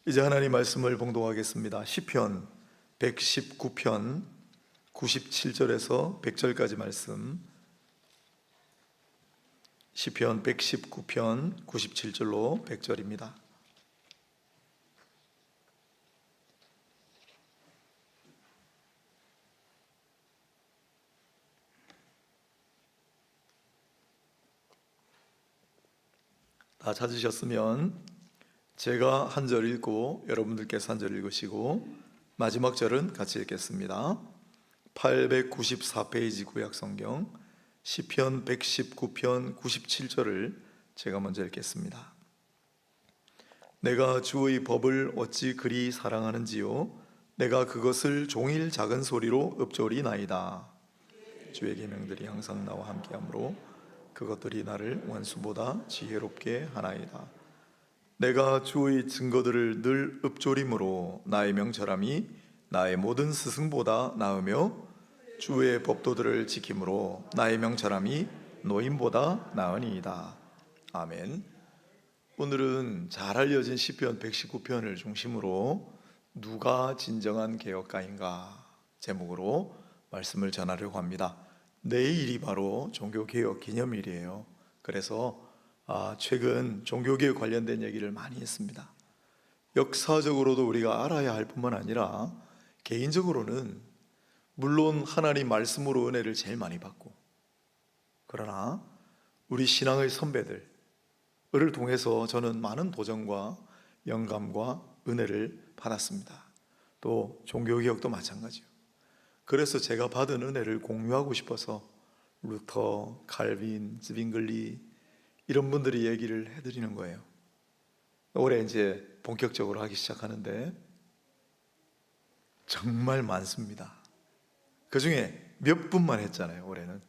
이제 하나님 말씀을 봉독하겠습니다. 시편 119편 97절에서 100절까지 말씀. 시편 119편 97절로 100절입니다. 다 찾으셨으면 제가 한 절 읽고 여러분들께서 한 절 읽으시고 마지막 절은 같이 읽겠습니다. 894페이지 구약성경 시편 119편 97절을 제가 먼저 읽겠습니다. 내가 주의 법을 어찌 그리 사랑하는지요, 내가 그것을 종일 작은 소리로 읊조리나이다. 주의 계명들이 항상 나와 함께하므로 그것들이 나를 원수보다 지혜롭게 하나이다. 내가 주의 증거들을 늘 읊조림으로 나의 명철함이 나의 모든 스승보다 나으며 주의 법도들을 지킴으로 나의 명철함이 노인보다 나으니이다. 아멘. 오늘은 잘 알려진 시편 119편을 중심으로 누가 진정한 개혁가인가 제목으로 말씀을 전하려고 합니다. 내일이 바로 종교개혁 기념일이에요. 그래서 최근 종교개혁 관련된 얘기를 많이 했습니다. 역사적으로도 우리가 알아야 할 뿐만 아니라 개인적으로는 물론 하나님 말씀으로 은혜를 제일 많이 받고, 그러나 우리 신앙의 선배들을 통해서 저는 많은 도전과 영감과 은혜를 받았습니다. 또 종교개혁도 마찬가지요. 그래서 제가 받은 은혜를 공유하고 싶어서 루터, 칼빈, 즈빙글리 이런 분들이 얘기를 해드리는 거예요. 올해 이제 본격적으로 하기 시작하는데 정말 많습니다. 그 중에 몇 분만 했잖아요. 올해는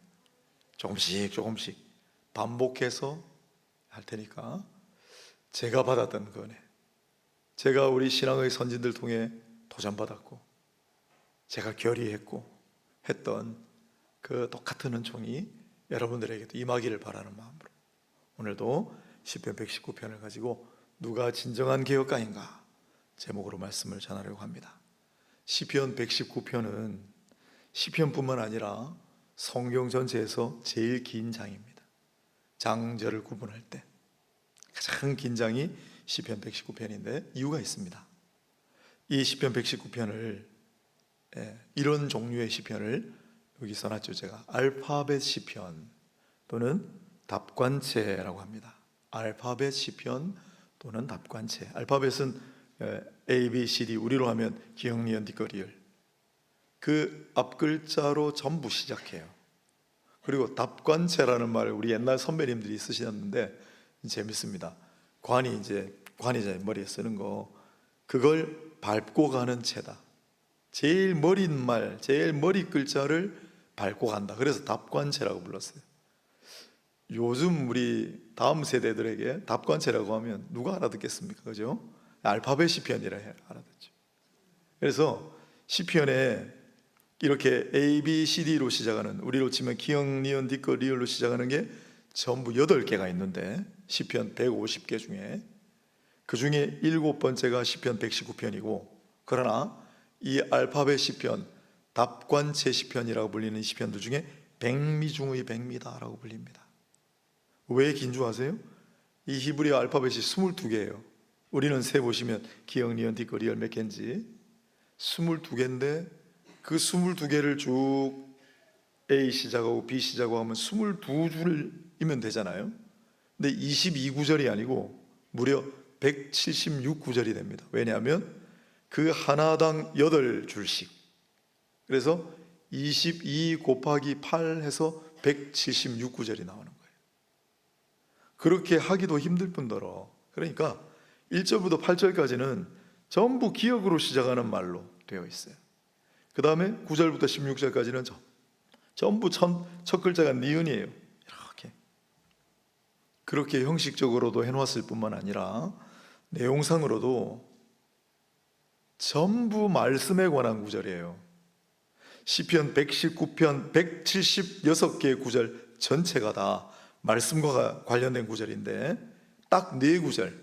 조금씩 반복해서 할 테니까 제가 받았던 그 은혜, 제가 우리 신앙의 선진들 통해 도전받았고 제가 결의했고 했던 그 똑같은 은총이 여러분들에게도 임하기를 바라는 마음으로 오늘도 시편 119편을 가지고 누가 진정한 개혁가인가 제목으로 말씀을 전하려고 합니다. 시편 119편은 시편뿐만 아니라 성경 전체에서 제일 긴 장입니다. 장절을 구분할 때 가장 긴 장이 시편 119편인데 이유가 있습니다. 이 시편 119편을 이런 종류의 시편을 여기 써놨죠. 제가 알파벳 시편 또는 답관체라고 합니다. 알파벳 시편 또는 답관체. 알파벳은 A, B, C, D, 우리로 하면 기역, 니은, 디귿, 리을 그 앞글자로 전부 시작해요. 그리고 답관체라는 말을 우리 옛날 선배님들이 쓰셨는데 재밌습니다. 관이자 머리에 쓰는 거, 그걸 밟고 가는 체다. 제일 머린 말, 제일 머리 글자를 밟고 간다. 그래서 답관체라고 불렀어요. 요즘 우리 다음 세대들에게 답관체라고 하면 누가 알아듣겠습니까? 그죠? 알파벳 시편이라 알아듣죠. 그래서 시편에 이렇게 A, B, C, D로 시작하는, 우리로 치면 기역, 니은, 디귿, 리을로 시작하는 게 전부 8개가 있는데 시편 150개 중에 그 중에 7번째가 시편 119편이고, 그러나 이 알파벳 시편, 답관체 시편이라고 불리는 시편들 중에 백미 중의 백미다라고 불립니다. 왜 긴 줄 아세요? 이 히브리어 알파벳이 22개예요. 우리는 세 보시면 기역, 니은, 디귿, 리을 몇 개인지 22개인데 그 22개를 쭉 A 시작하고 B 시작하고 하면 22줄이면 되잖아요. 근데 22구절이 아니고 무려 176구절이 됩니다. 왜냐하면 그 하나당 8줄씩, 그래서 22 곱하기 8 해서 176구절이 나오는 거예요. 그렇게 하기도 힘들 뿐더러, 그러니까 1절부터 8절까지는 전부 기역으로 시작하는 말로 되어 있어요. 그 다음에 9절부터 16절까지는 전부 첫 글자가 니은이에요. 그렇게 형식적으로도 해놓았을 뿐만 아니라 내용상으로도 전부 말씀에 관한 구절이에요. 시편 119편 176개의 구절 전체가 다 말씀과 관련된 구절인데 딱 4구절,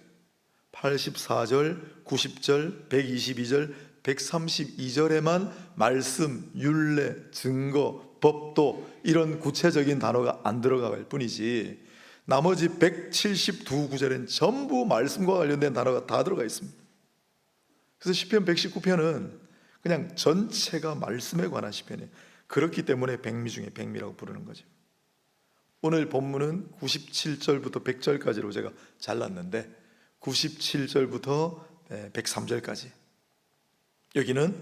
84절, 90절, 122절, 132절에만 말씀, 율례, 증거, 법도 이런 구체적인 단어가 안 들어갈 뿐이지 나머지 172구절엔 전부 말씀과 관련된 단어가 다 들어가 있습니다. 그래서 시편 119편은 그냥 전체가 말씀에 관한 시편이에요. 그렇기 때문에 백미 중에 백미라고 부르는 거죠. 오늘 본문은 97절부터 100절까지로 제가 잘랐는데 97절부터 103절까지 여기는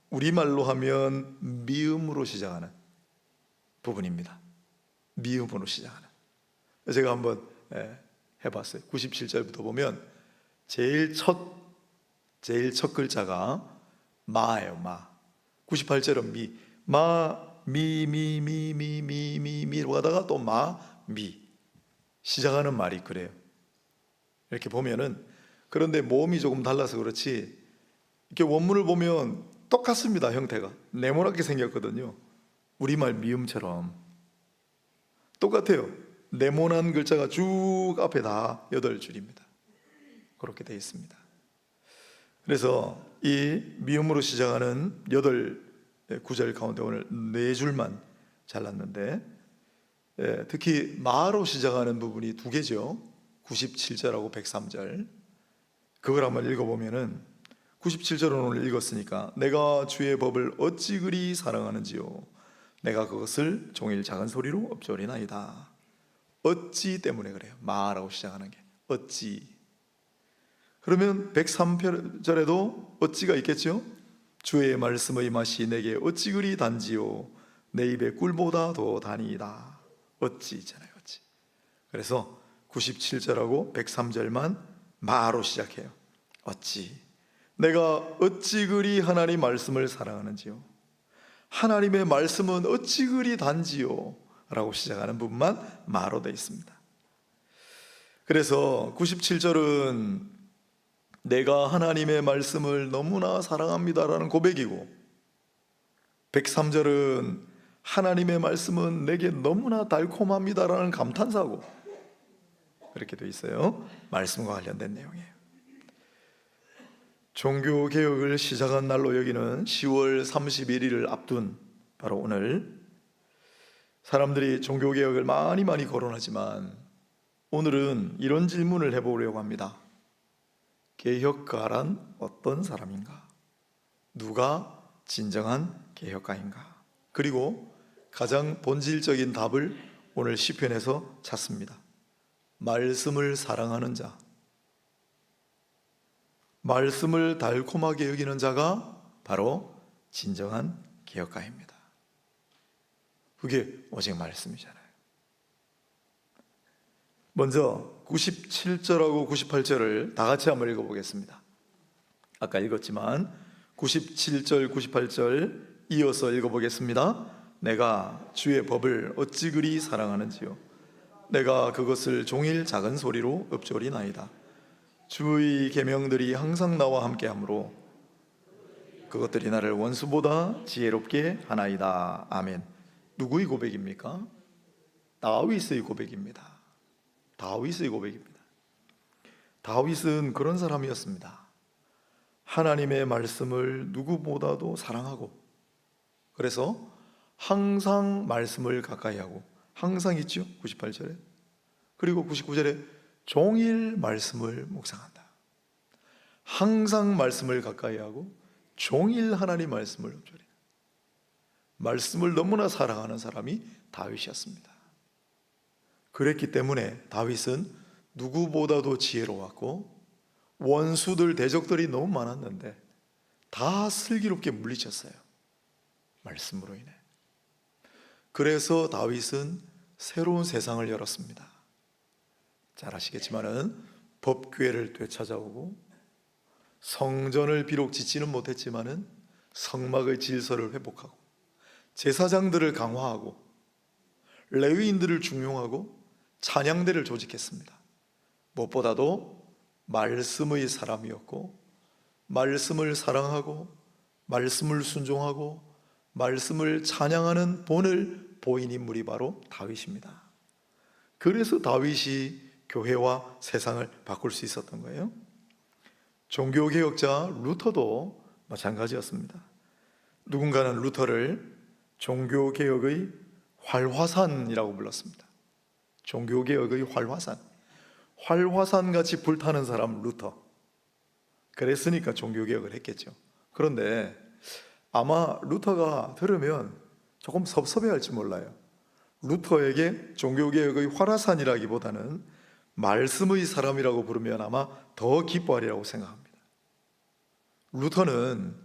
우리말로 하면 미음으로 시작하는 부분입니다. 미음으로 시작하는. 제가 한번 해봤어요. 97절부터 보면 제일 첫 글자가 마예요. 마. 98절은 미. 미로 가다가 또 미. 시작하는 말이 그래요. 이렇게 보면은, 그런데 모음이 조금 달라서 그렇지 이렇게 원문을 보면 똑같습니다. 형태가 네모나게 생겼거든요. 우리말 미음처럼 똑같아요. 네모난 글자가 쭉 앞에 다 8줄입니다. 그렇게 되어 있습니다. 그래서 이 미음으로 시작하는 9절 가운데 오늘 4줄만 잘랐는데, 특히 마로 시작하는 부분이 2개죠. 97절하고 103절. 그걸 한번 읽어보면은 97절은 오늘 읽었으니까 내가 주의 법을 어찌 그리 사랑하는지요 내가 그것을 종일 작은 소리로 읊조리나이다. 어찌 때문에 그래요. 마라고 시작하는 게 어찌. 그러면 103절에도 어찌가 있겠죠. 주의 말씀의 맛이 내게 어찌 그리 단지요 내 입에 꿀보다 더 다니이다. 어찌 있잖아요. 어찌. 그래서 97절하고 103절만 마로 시작해요. 어찌. 내가 어찌 그리 하나님 말씀을 사랑하는지요 하나님의 말씀은 어찌 그리 단지요 라고 시작하는 부분만 마로 되어 있습니다. 그래서 97절은 내가 하나님의 말씀을 너무나 사랑합니다라는 고백이고, 103절은 하나님의 말씀은 내게 너무나 달콤합니다라는 감탄사고, 그렇게 되어 있어요. 말씀과 관련된 내용이에요. 종교개혁을 시작한 날로 여기는 10월 31일을 앞둔 바로 오늘, 사람들이 종교개혁을 많이 거론하지만 오늘은 이런 질문을 해보려고 합니다. 개혁가란 어떤 사람인가? 누가 진정한 개혁가인가? 그리고 가장 본질적인 답을 오늘 시편에서 찾습니다. 말씀을 사랑하는 자, 말씀을 달콤하게 여기는 자가 바로 진정한 개혁가입니다. 그게 오직 말씀이잖아요. 먼저 97절하고 98절을 다 같이 한번 읽어보겠습니다. 아까 읽었지만 97절, 98절 이어서 읽어보겠습니다. 내가 주의 법을 어찌 그리 사랑하는지요 내가 그것을 종일 작은 소리로 읊조리나이다. 주의 계명들이 항상 나와 함께하므로 그것들이 나를 원수보다 지혜롭게 하나이다. 아멘. 누구의 고백입니까? 다윗의 고백입니다. 다윗의 고백입니다. 다윗은 그런 사람이었습니다. 하나님의 말씀을 누구보다도 사랑하고, 그래서 항상 말씀을 가까이 하고, 항상 있죠 98절에. 그리고 99절에 종일 말씀을 묵상한다. 항상 말씀을 가까이 하고 종일 하나님 말씀을 읊조리는, 말씀을 너무나 사랑하는 사람이 다윗이었습니다. 그랬기 때문에 다윗은 누구보다도 지혜로웠고, 원수들, 대적들이 너무 많았는데 다 슬기롭게 물리쳤어요. 말씀으로 인해. 그래서 다윗은 새로운 세상을 열었습니다. 잘 아시겠지만은 법궤를 되찾아오고, 성전을 비록 짓지는 못했지만은 성막의 질서를 회복하고, 제사장들을 강화하고, 레위인들을 중용하고, 찬양대를 조직했습니다. 무엇보다도 말씀의 사람이었고, 말씀을 사랑하고, 말씀을 순종하고, 말씀을 찬양하는 본을 보인 인물이 바로 다윗입니다. 그래서 다윗이 교회와 세상을 바꿀 수 있었던 거예요. 종교개혁자 루터도 마찬가지였습니다. 누군가는 루터를 종교개혁의 활화산이라고 불렀습니다. 종교개혁의 활화산, 활화산같이 불타는 사람 루터. 그랬으니까 종교개혁을 했겠죠. 그런데 아마 루터가 들으면 조금 섭섭해할지 몰라요. 루터에게 종교개혁의 활화산이라기보다는 말씀의 사람이라고 부르면 아마 더 기뻐하리라고 생각합니다. 루터는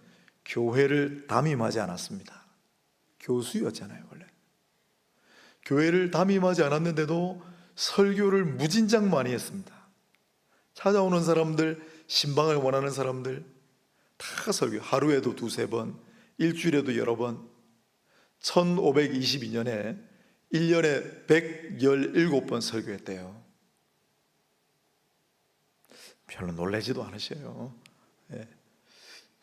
교회를 담임하지 않았습니다. 교수였잖아요, 원래. 교회를 담임하지 않았는데도 설교를 무진장 많이 했습니다. 찾아오는 사람들, 신방을 원하는 사람들 다 설교, 하루에도 두세 번, 일주일에도 여러 번. 1522년에 1년에 117번 설교했대요. 별로 놀라지도 않으셔요. 예.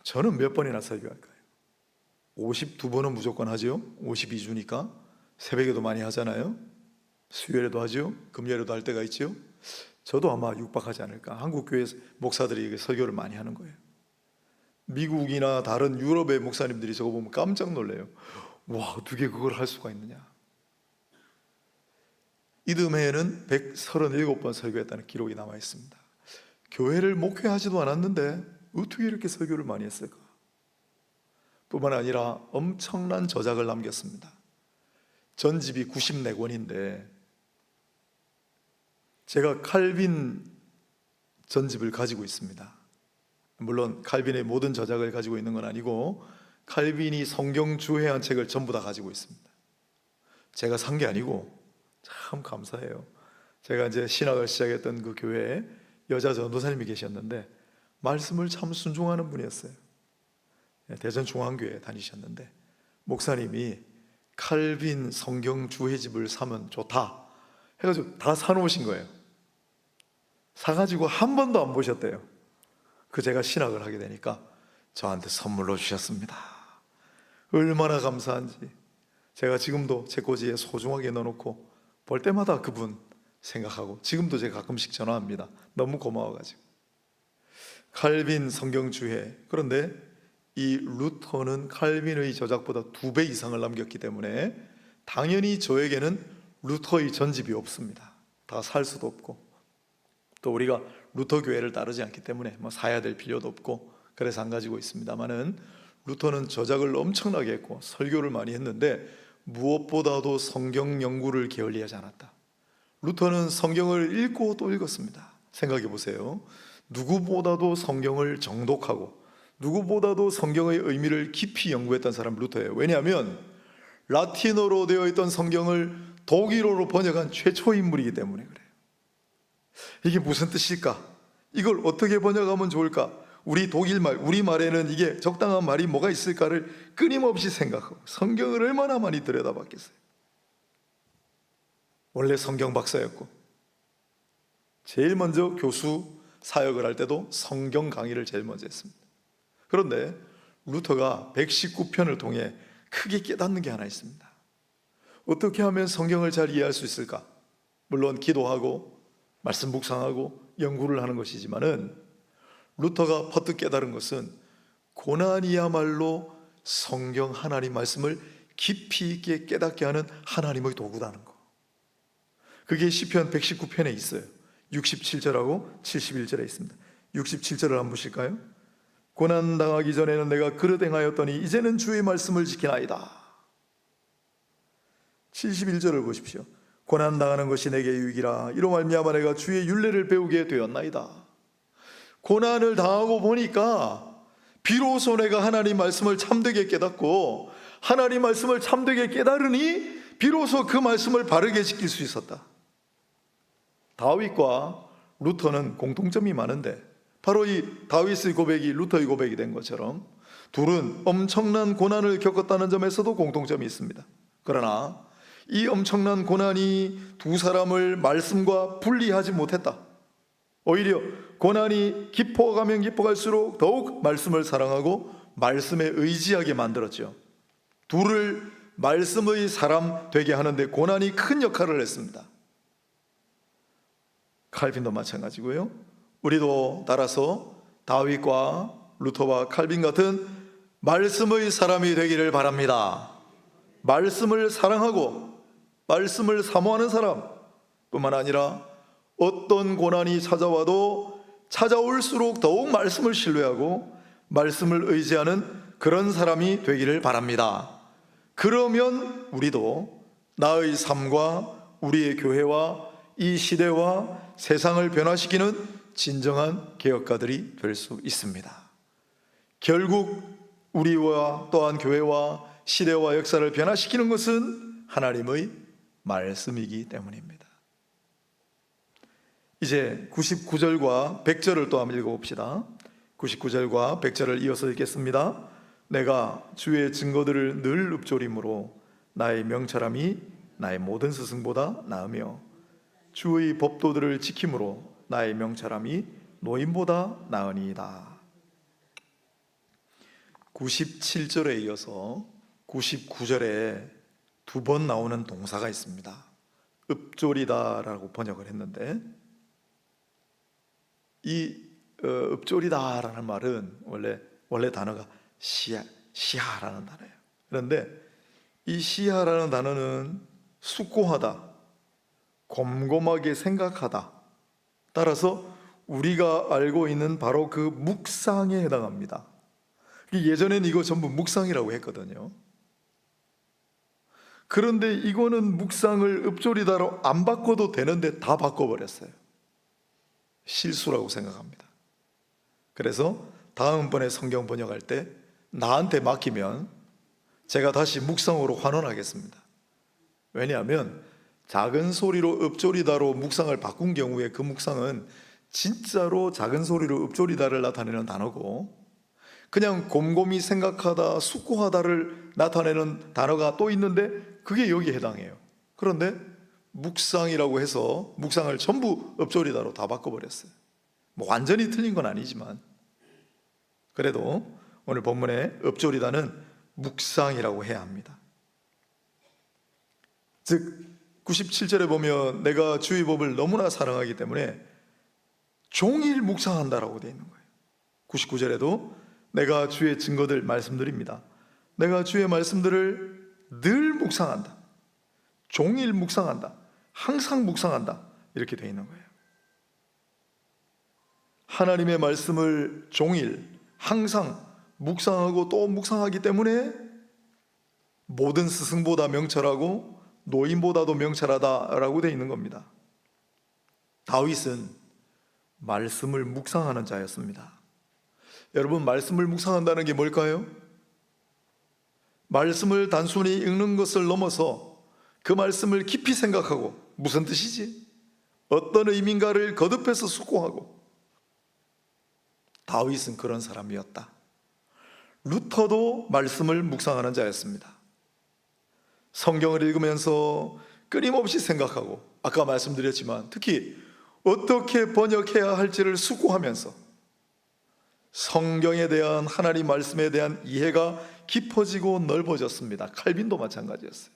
저는 몇 번이나 설교할까요? 52번은 무조건 하죠. 52주니까 새벽에도 많이 하잖아요. 수요일에도 하죠. 금요일에도 할 때가 있죠. 저도 아마 육박하지 않을까. 한국 교회 목사들이 설교를 많이 하는 거예요. 미국이나 다른 유럽의 목사님들이 저거 보면 깜짝 놀래요. 와, 어떻게 그걸 할 수가 있느냐. 이듬해에는 137번 설교했다는 기록이 남아 있습니다. 교회를 목회하지도 않았는데 어떻게 이렇게 설교를 많이 했을까? 뿐만 아니라 엄청난 저작을 남겼습니다. 전집이 94권인데 제가 칼빈 전집을 가지고 있습니다. 물론 칼빈의 모든 저작을 가지고 있는 건 아니고 칼빈이 성경 주해한 책을 전부 다 가지고 있습니다. 제가 산 게 아니고 참 감사해요. 제가 이제 신학을 시작했던 그 교회에 여자 전도사님이 계셨는데 말씀을 참 순종하는 분이었어요. 대전중앙교회 다니셨는데 목사님이 칼빈 성경 주해집을 사면 좋다 해가지고 다 사놓으신 거예요. 사가지고 한 번도 안 보셨대요. 그 제가 신학을 하게 되니까 저한테 선물로 주셨습니다. 얼마나 감사한지. 제가 지금도 제 꼬지에 소중하게 넣어놓고 볼 때마다 그분 생각하고 지금도 제가 가끔씩 전화합니다. 너무 고마워가지고. 칼빈 성경주해. 그런데 이 루터는 칼빈의 저작보다 2배 이상을 남겼기 때문에 당연히 저에게는 루터의 전집이 없습니다. 다 살 수도 없고 또 우리가 루터 교회를 따르지 않기 때문에 뭐 사야 될 필요도 없고 그래서 안 가지고 있습니다만은 루터는 저작을 엄청나게 했고 설교를 많이 했는데 무엇보다도 성경 연구를 게을리하지 않았다. 루터는 성경을 읽고 또 읽었습니다. 생각해 보세요. 누구보다도 성경을 정독하고 누구보다도 성경의 의미를 깊이 연구했던 사람 루터예요. 왜냐하면 라틴어로 되어 있던 성경을 독일어로 번역한 최초 인물이기 때문에 그래요. 이게 무슨 뜻일까? 이걸 어떻게 번역하면 좋을까? 우리 독일말, 우리말에는 이게 적당한 말이 뭐가 있을까를 끊임없이 생각하고 성경을 얼마나 많이 들여다봤겠어요. 원래 성경 박사였고 제일 먼저 교수 사역을 할 때도 성경 강의를 제일 먼저 했습니다. 그런데 루터가 119편을 통해 크게 깨닫는 게 하나 있습니다. 어떻게 하면 성경을 잘 이해할 수 있을까? 물론 기도하고 말씀 묵상하고 연구를 하는 것이지만은 루터가 퍼뜩 깨달은 것은 고난이야말로 성경 하나님 말씀을 깊이 있게 깨닫게 하는 하나님의 도구라는 거. 그게 시편 119편에 있어요. 67절하고 71절에 있습니다. 67절을 한번 보실까요? 고난 당하기 전에는 내가 그릇 행하였더니 이제는 주의 말씀을 지키나이다. 71절을 보십시오. 고난 당하는 것이 내게 유익이라 이로 말미암아 내가 주의 율례를 배우게 되었나이다. 고난을 당하고 보니까 비로소 내가 하나님 말씀을 참되게 깨닫고 하나님 말씀을 참되게 깨달으니 비로소 그 말씀을 바르게 지킬 수 있었다. 다윗과 루터는 공통점이 많은데 바로 이 다윗의 고백이 루터의 고백이 된 것처럼 둘은 엄청난 고난을 겪었다는 점에서도 공통점이 있습니다. 그러나 이 엄청난 고난이 두 사람을 말씀과 분리하지 못했다. 오히려 고난이 깊어가면 깊어갈수록 더욱 말씀을 사랑하고 말씀에 의지하게 만들었죠. 둘을 말씀의 사람 되게 하는데 고난이 큰 역할을 했습니다. 칼빈도 마찬가지고요. 우리도 따라서 다윗과 루터와 칼빈 같은 말씀의 사람이 되기를 바랍니다. 말씀을 사랑하고 말씀을 사모하는 사람 뿐만 아니라 어떤 고난이 찾아와도 찾아올수록 더욱 말씀을 신뢰하고 말씀을 의지하는 그런 사람이 되기를 바랍니다. 그러면 우리도 나의 삶과 우리의 교회와 이 시대와 세상을 변화시키는 진정한 개혁가들이 될 수 있습니다. 결국 우리와 또한 교회와 시대와 역사를 변화시키는 것은 하나님의 말씀이기 때문입니다. 이제 99절과 100절을 또 한번 읽어봅시다. 99절과 100절을 이어서 읽겠습니다. 내가 주의 증거들을 늘 읊조림으로 나의 명철함이 나의 모든 스승보다 나으며 주의 법도들을 지킴으로 나의 명철함이 노인보다 나으니이다. 97절에 이어서 99절에 두 번 나오는 동사가 있습니다. 읊조리다라고 번역을 했는데, 이 읊조리다라는 말은 원래 단어가 시하라는 단어예요. 그런데 이 시하라는 단어는 숙고하다, 곰곰하게 생각하다, 따라서 우리가 알고 있는 바로 그 묵상에 해당합니다. 예전엔 이거 전부 묵상이라고 했거든요. 그런데 이거는 묵상을 읊조리다로 안 바꿔도 되는데 다 바꿔버렸어요. 실수라고 생각합니다. 그래서 다음번에 성경 번역할 때 나한테 맡기면 제가 다시 묵상으로 환원하겠습니다. 왜냐하면 작은 소리로 읊조리다로 묵상을 바꾼 경우에 그 묵상은 진짜로 작은 소리로 읊조리다를 나타내는 단어고, 그냥 곰곰이 생각하다, 숙고하다를 나타내는 단어가 또 있는데 그게 여기에 해당해요. 그런데 묵상이라고 해서 묵상을 전부 읊조리다로 다 바꿔버렸어요. 뭐 완전히 틀린 건 아니지만 그래도 오늘 본문의 읊조리다는 묵상이라고 해야 합니다. 즉 97절에 보면 내가 주의 법을 너무나 사랑하기 때문에 종일 묵상한다라고 되어 있는 거예요. 99절에도 내가 주의 증거들 말씀드립니다. 내가 주의 말씀들을 늘 묵상한다, 종일 묵상한다, 항상 묵상한다, 이렇게 되어 있는 거예요. 하나님의 말씀을 종일 항상 묵상하고 또 묵상하기 때문에 모든 스승보다 명철하고 노인보다도 명철하다라고 되어 있는 겁니다. 다윗은 말씀을 묵상하는 자였습니다. 여러분, 말씀을 묵상한다는 게 뭘까요? 말씀을 단순히 읽는 것을 넘어서 그 말씀을 깊이 생각하고, 무슨 뜻이지? 어떤 의미인가를 거듭해서 숙고하고. 다윗은 그런 사람이었다. 루터도 말씀을 묵상하는 자였습니다. 성경을 읽으면서 끊임없이 생각하고, 아까 말씀드렸지만 특히 어떻게 번역해야 할지를 숙고하면서 성경에 대한, 하나님 말씀에 대한 이해가 깊어지고 넓어졌습니다. 칼빈도 마찬가지였어요.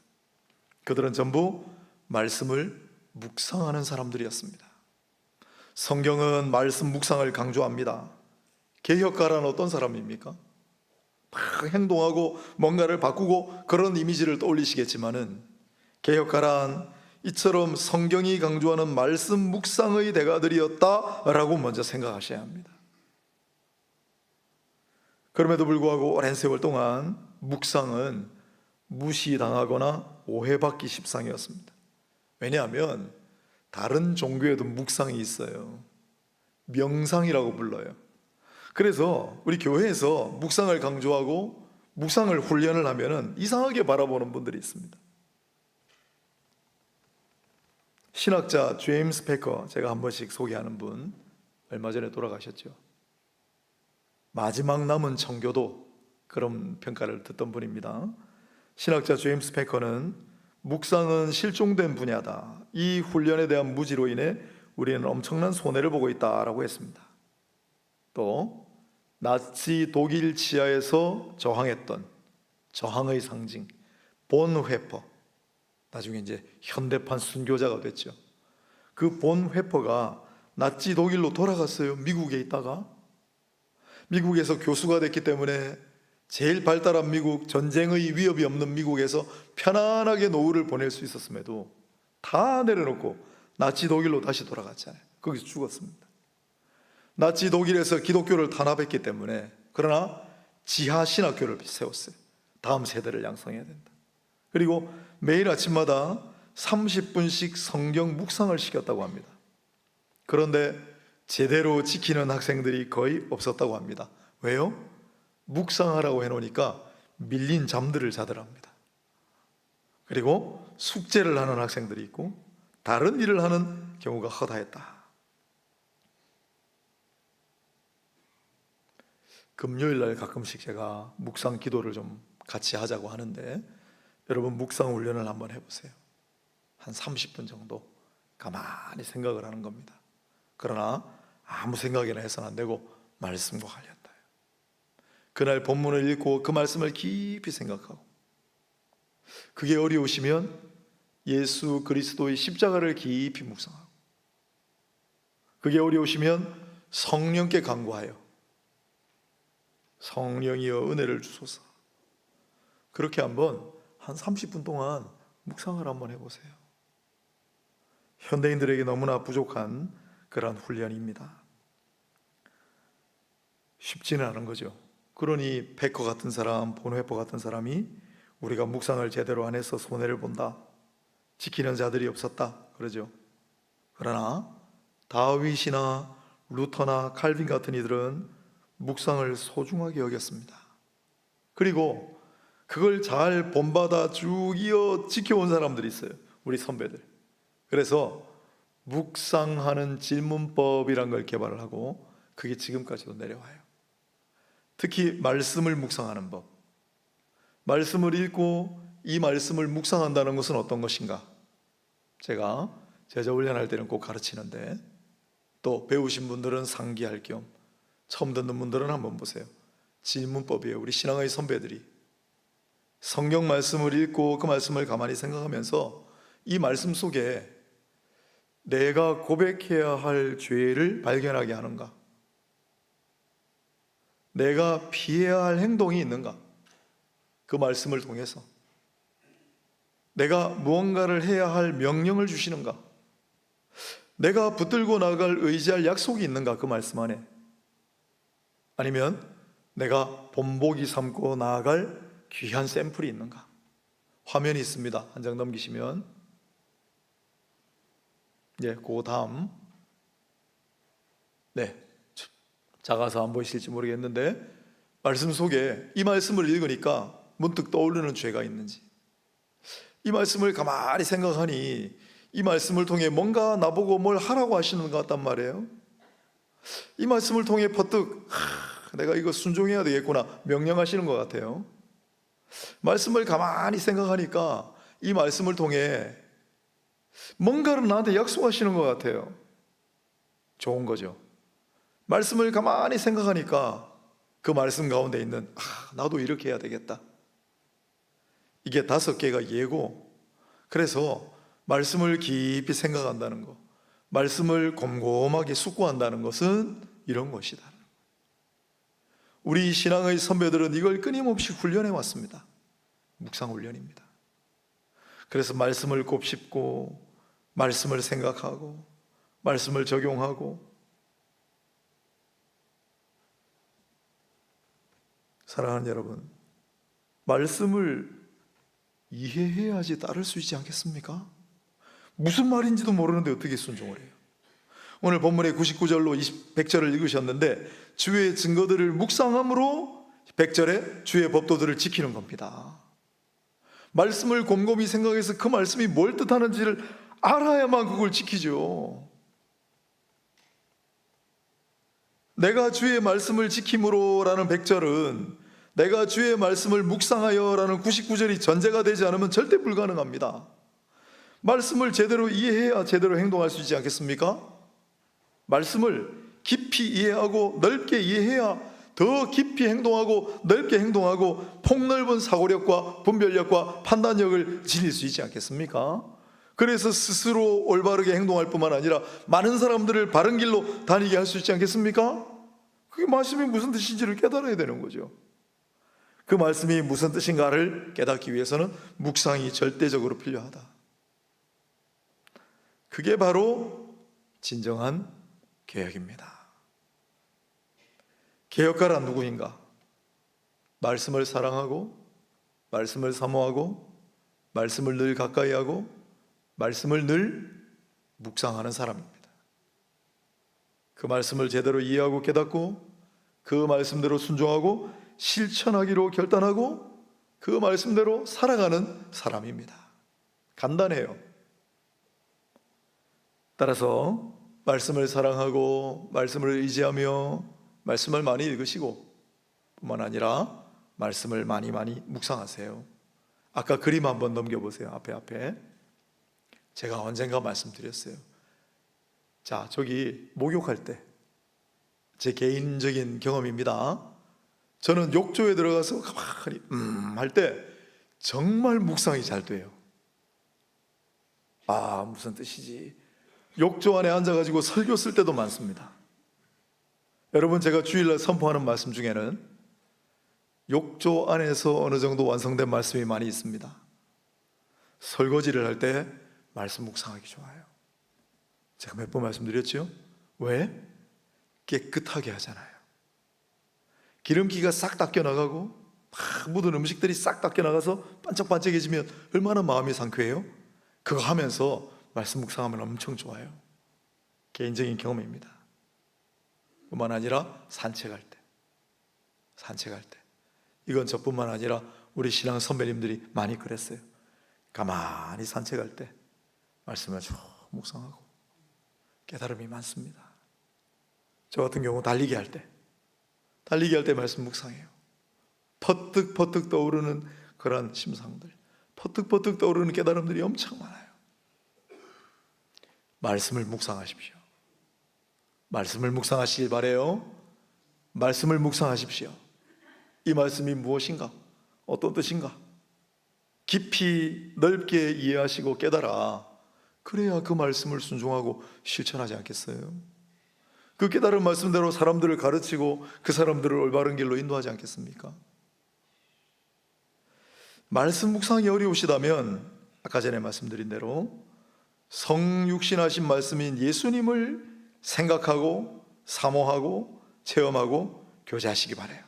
그들은 전부 말씀을 묵상하는 사람들이었습니다. 성경은 말씀 묵상을 강조합니다. 개혁가란 어떤 사람입니까? 막 행동하고 뭔가를 바꾸고 그런 이미지를 떠올리시겠지만은, 개혁가란 이처럼 성경이 강조하는 말씀 묵상의 대가들이었다라고 먼저 생각하셔야 합니다. 그럼에도 불구하고 오랜 세월 동안 묵상은 무시당하거나 오해받기 십상이었습니다. 왜냐하면 다른 종교에도 묵상이 있어요. 명상이라고 불러요. 그래서 우리 교회에서 묵상을 강조하고 묵상을 훈련을 하면은 이상하게 바라보는 분들이 있습니다. 신학자 제임스 패커, 제가 한 번씩 소개하는 분, 얼마 전에 돌아가셨죠. 마지막 남은 청교도, 그런 평가를 듣던 분입니다. 신학자 제임스 패커는 묵상은 실종된 분야다, 이 훈련에 대한 무지로 인해 우리는 엄청난 손해를 보고 있다라고 했습니다. 또 나치 독일 치하에서 저항했던 저항의 상징 본회퍼, 나중에 이제 현대판 순교자가 됐죠. 그 본회퍼가 나치 독일로 돌아갔어요. 미국에 있다가. 미국에서 교수가 됐기 때문에 제일 발달한 미국, 전쟁의 위협이 없는 미국에서 편안하게 노후를 보낼 수 있었음에도 다 내려놓고 나치 독일로 다시 돌아갔잖아요. 거기서 죽었습니다. 나치 독일에서 기독교를 탄압했기 때문에, 그러나 지하 신학교를 세웠어요. 다음 세대를 양성해야 된다. 그리고 매일 아침마다 30분씩 성경 묵상을 시켰다고 합니다. 그런데 제대로 지키는 학생들이 거의 없었다고 합니다. 왜요? 묵상하라고 해놓으니까 밀린 잠들을 자더랍니다. 그리고 숙제를 하는 학생들이 있고 다른 일을 하는 경우가 허다했다. 금요일 날 가끔씩 제가 묵상 기도를 좀 같이 하자고 하는데, 여러분 묵상 훈련을 한번 해보세요. 한 30분 정도 가만히 생각을 하는 겁니다. 그러나 아무 생각이나 해서는 안 되고 말씀과 관련돼요. 그날 본문을 읽고 그 말씀을 깊이 생각하고, 그게 어려우시면 예수 그리스도의 십자가를 깊이 묵상하고, 그게 어려우시면 성령께 간구하여 성령이여 은혜를 주소서, 그렇게 한번 한 30분 동안 묵상을 한번 해보세요. 현대인들에게 너무나 부족한 그런 훈련입니다. 쉽지는 않은 거죠. 그러니 패커 같은 사람, 본회퍼 같은 사람이 우리가 묵상을 제대로 안 해서 손해를 본다, 지키는 자들이 없었다 그러죠. 그러나 다윗이나 루터나 칼빈 같은 이들은 묵상을 소중하게 여겼습니다. 그리고 그걸 잘 본받아 쭉 이어 지켜온 사람들이 있어요. 우리 선배들. 그래서 묵상하는 질문법이란 걸 개발을 하고 그게 지금까지도 내려와요. 특히 말씀을 묵상하는 법. 말씀을 읽고 이 말씀을 묵상한다는 것은 어떤 것인가? 제가 제자 훈련할 때는 꼭 가르치는데, 또 배우신 분들은 상기할 겸 처음 듣는 분들은 한번 보세요. 질문법이에요. 우리 신앙의 선배들이 성경 말씀을 읽고 그 말씀을 가만히 생각하면서 이 말씀 속에 내가 고백해야 할 죄를 발견하게 하는가? 내가 피해야 할 행동이 있는가? 그 말씀을 통해서 내가 무언가를 해야 할 명령을 주시는가? 내가 붙들고 나갈 의지할 약속이 있는가? 그 말씀 안에. 아니면 내가 본보기 삼고 나아갈 귀한 샘플이 있는가? 화면이 있습니다. 한 장 넘기시면, 그 다음, 작아서 안 보이실지 모르겠는데, 말씀 속에 이 말씀을 읽으니까 문득 떠오르는 죄가 있는지, 이 말씀을 가만히 생각하니 이 말씀을 통해 뭔가 나보고 뭘 하라고 하시는 것 같단 말이에요. 이 말씀을 통해 퍼뜩 내가 이거 순종해야 되겠구나 명령하시는 것 같아요. 말씀을 가만히 생각하니까 이 말씀을 통해 뭔가를 나한테 약속하시는 것 같아요. 좋은 거죠. 말씀을 가만히 생각하니까 그 말씀 가운데 있는 나도 이렇게 해야 되겠다, 이게 5개가 예고. 그래서 말씀을 깊이 생각한다는 것, 말씀을 곰곰하게 숙고한다는 것은 이런 것이다. 우리 신앙의 선배들은 이걸 끊임없이 훈련해 왔습니다. 묵상 훈련입니다. 그래서 말씀을 곱씹고 말씀을 생각하고 말씀을 적용하고. 사랑하는 여러분, 말씀을 이해해야지 따를 수 있지 않겠습니까? 무슨 말인지도 모르는데 어떻게 순종을 해요? 오늘 본문의 99절로 100절을 읽으셨는데, 주의 증거들을 묵상함으로 100절에 주의 법도들을 지키는 겁니다. 말씀을 곰곰이 생각해서 그 말씀이 뭘 뜻하는지를 알아야만 그걸 지키죠. 내가 주의 말씀을 지킴으로 라는 100절은 내가 주의 말씀을 묵상하여 라는 99절이 전제가 되지 않으면 절대 불가능합니다. 말씀을 제대로 이해해야 제대로 행동할 수 있지 않겠습니까? 말씀을 깊이 이해하고 넓게 이해해야 더 깊이 행동하고 넓게 행동하고 폭넓은 사고력과 분별력과 판단력을 지닐 수 있지 않겠습니까? 그래서 스스로 올바르게 행동할 뿐만 아니라 많은 사람들을 바른 길로 다니게 할 수 있지 않겠습니까? 그 말씀이 무슨 뜻인지를 깨달아야 되는 거죠. 그 말씀이 무슨 뜻인가를 깨닫기 위해서는 묵상이 절대적으로 필요하다. 그게 바로 진정한 개혁입니다. 개혁가란 누구인가? 말씀을 사랑하고, 말씀을 사모하고, 말씀을 늘 가까이 하고, 말씀을 늘 묵상하는 사람입니다. 그 말씀을 제대로 이해하고 깨닫고, 그 말씀대로 순종하고 실천하기로 결단하고, 그 말씀대로 살아가는 사람입니다. 간단해요. 따라서 말씀을 사랑하고 말씀을 의지하며 말씀을 많이 읽으시고, 뿐만 아니라 말씀을 많이 묵상하세요. 아까 그림 한번 넘겨보세요. 앞에 제가 언젠가 말씀드렸어요. 자, 저기 목욕할 때, 제 개인적인 경험입니다. 저는 욕조에 들어가서 가만히 할 때 정말 묵상이 잘 돼요. 아, 무슨 뜻이지? 욕조 안에 앉아가지고 설교 쓸 때도 많습니다. 여러분, 제가 주일날 선포하는 말씀 중에는 욕조 안에서 어느 정도 완성된 말씀이 많이 있습니다. 설거지를 할 때 말씀 묵상하기 좋아요. 제가 몇 번 말씀드렸죠? 왜? 깨끗하게 하잖아요. 기름기가 싹 닦여나가고 막 묻은 음식들이 싹 닦여나가서 반짝반짝해지면 얼마나 마음이 상쾌해요? 그거 하면서 말씀 묵상하면 엄청 좋아요. 개인적인 경험입니다. 뿐만 아니라 산책할 때, 이건 저뿐만 아니라 우리 신앙 선배님들이 많이 그랬어요. 가만히 산책할 때 말씀을 쭉 묵상하고 깨달음이 많습니다. 저 같은 경우 달리기 할 때 말씀 묵상해요. 퍼뜩퍼뜩 떠오르는 그런 심상들, 퍼뜩퍼뜩 떠오르는 깨달음들이 엄청 많아요. 말씀을 묵상하십시오. 말씀을 묵상하시길 바라요. 말씀을 묵상하십시오. 이 말씀이 무엇인가? 어떤 뜻인가? 깊이 넓게 이해하시고 깨달아, 그래야 그 말씀을 순종하고 실천하지 않겠어요? 그 깨달은 말씀대로 사람들을 가르치고 그 사람들을 올바른 길로 인도하지 않겠습니까? 말씀 묵상이 어려우시다면 아까 전에 말씀드린 대로 성육신하신 말씀인 예수님을 생각하고 사모하고 체험하고 교제하시기 바라요.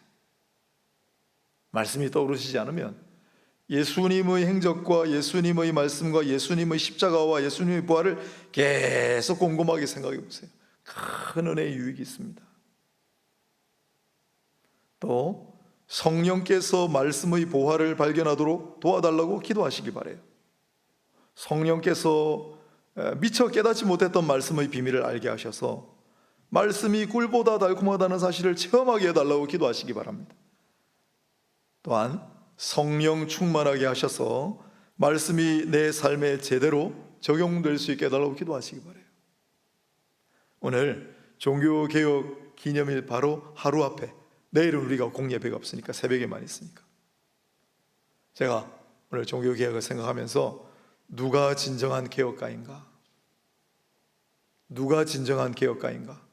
말씀이 떠오르시지 않으면 예수님의 행적과 예수님의 말씀과 예수님의 십자가와 예수님의 부활을 계속 곰곰하게 생각해 보세요. 큰 은혜의 유익이 있습니다. 또 성령께서 말씀의 보화를 발견하도록 도와달라고 기도하시기 바라요. 성령께서 미처 깨닫지 못했던 말씀의 비밀을 알게 하셔서 말씀이 꿀보다 달콤하다는 사실을 체험하게 해달라고 기도하시기 바랍니다. 또한 성령 충만하게 하셔서 말씀이 내 삶에 제대로 적용될 수 있게 해달라고 기도하시기 바라요. 오늘 종교개혁 기념일 바로 하루 앞에, 내일은 우리가 공예배가 없으니까 새벽에만 있으니까, 제가 오늘 종교개혁을 생각하면서 누가 진정한 개혁가인가? 누가 진정한 개혁가인가?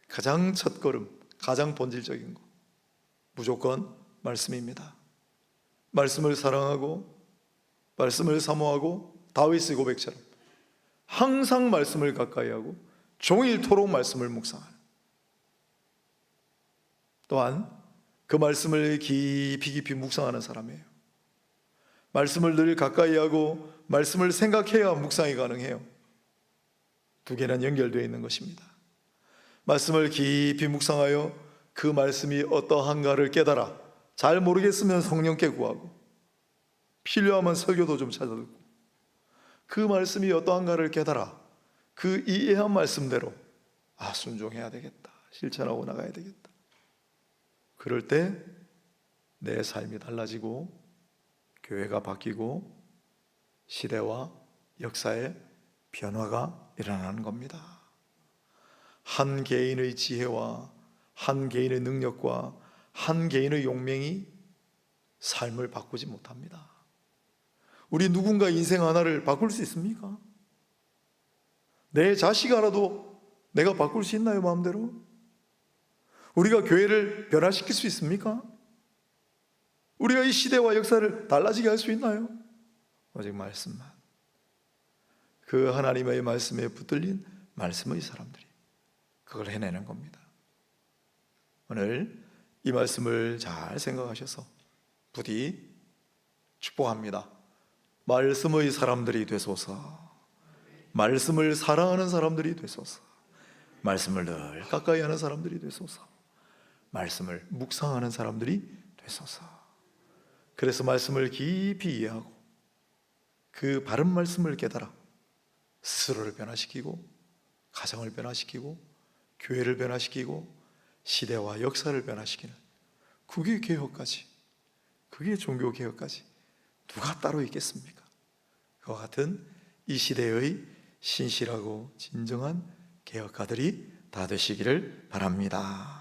가장 첫걸음, 가장 본질적인 거, 무조건 말씀입니다. 말씀을 사랑하고 말씀을 사모하고 다윗의 고백처럼 항상 말씀을 가까이 하고 종일토록 말씀을 묵상하는, 또한 그 말씀을 깊이 묵상하는 사람이에요. 말씀을 늘 가까이 하고 말씀을 생각해야 묵상이 가능해요. 두 개는 연결되어 있는 것입니다. 말씀을 깊이 묵상하여 그 말씀이 어떠한가를 깨달아, 잘 모르겠으면 성령께 구하고 필요하면 설교도 좀 찾아듣고, 그 말씀이 어떠한가를 깨달아 그 이해한 말씀대로 순종해야 되겠다, 실천하고 나가야 되겠다. 그럴 때 내 삶이 달라지고 교회가 바뀌고 시대와 역사에 변화가 일어나는 겁니다. 한 개인의 지혜와 한 개인의 능력과 한 개인의 용맹이 삶을 바꾸지 못합니다. 우리 누군가 인생 하나를 바꿀 수 있습니까? 내 자식 하나도 내가 바꿀 수 있나요, 마음대로? 우리가 교회를 변화시킬 수 있습니까? 우리가 이 시대와 역사를 달라지게 할 수 있나요? 오직 말씀만, 그 하나님의 말씀에 붙들린 말씀의 사람들이 그걸 해내는 겁니다. 오늘 이 말씀을 잘 생각하셔서 부디 축복합니다. 말씀의 사람들이 되소서. 말씀을 사랑하는 사람들이 되소서. 말씀을 늘 가까이 하는 사람들이 되소서. 말씀을 묵상하는 사람들이 되소서. 그래서 말씀을 깊이 이해하고 그 바른 말씀을 깨달아 스스로를 변화시키고 가정을 변화시키고 교회를 변화시키고 시대와 역사를 변화시키는, 그게 개혁까지, 그게 종교개혁까지 누가 따로 있겠습니까? 그와 같은 이 시대의 신실하고 진정한 개혁가들이 다 되시기를 바랍니다.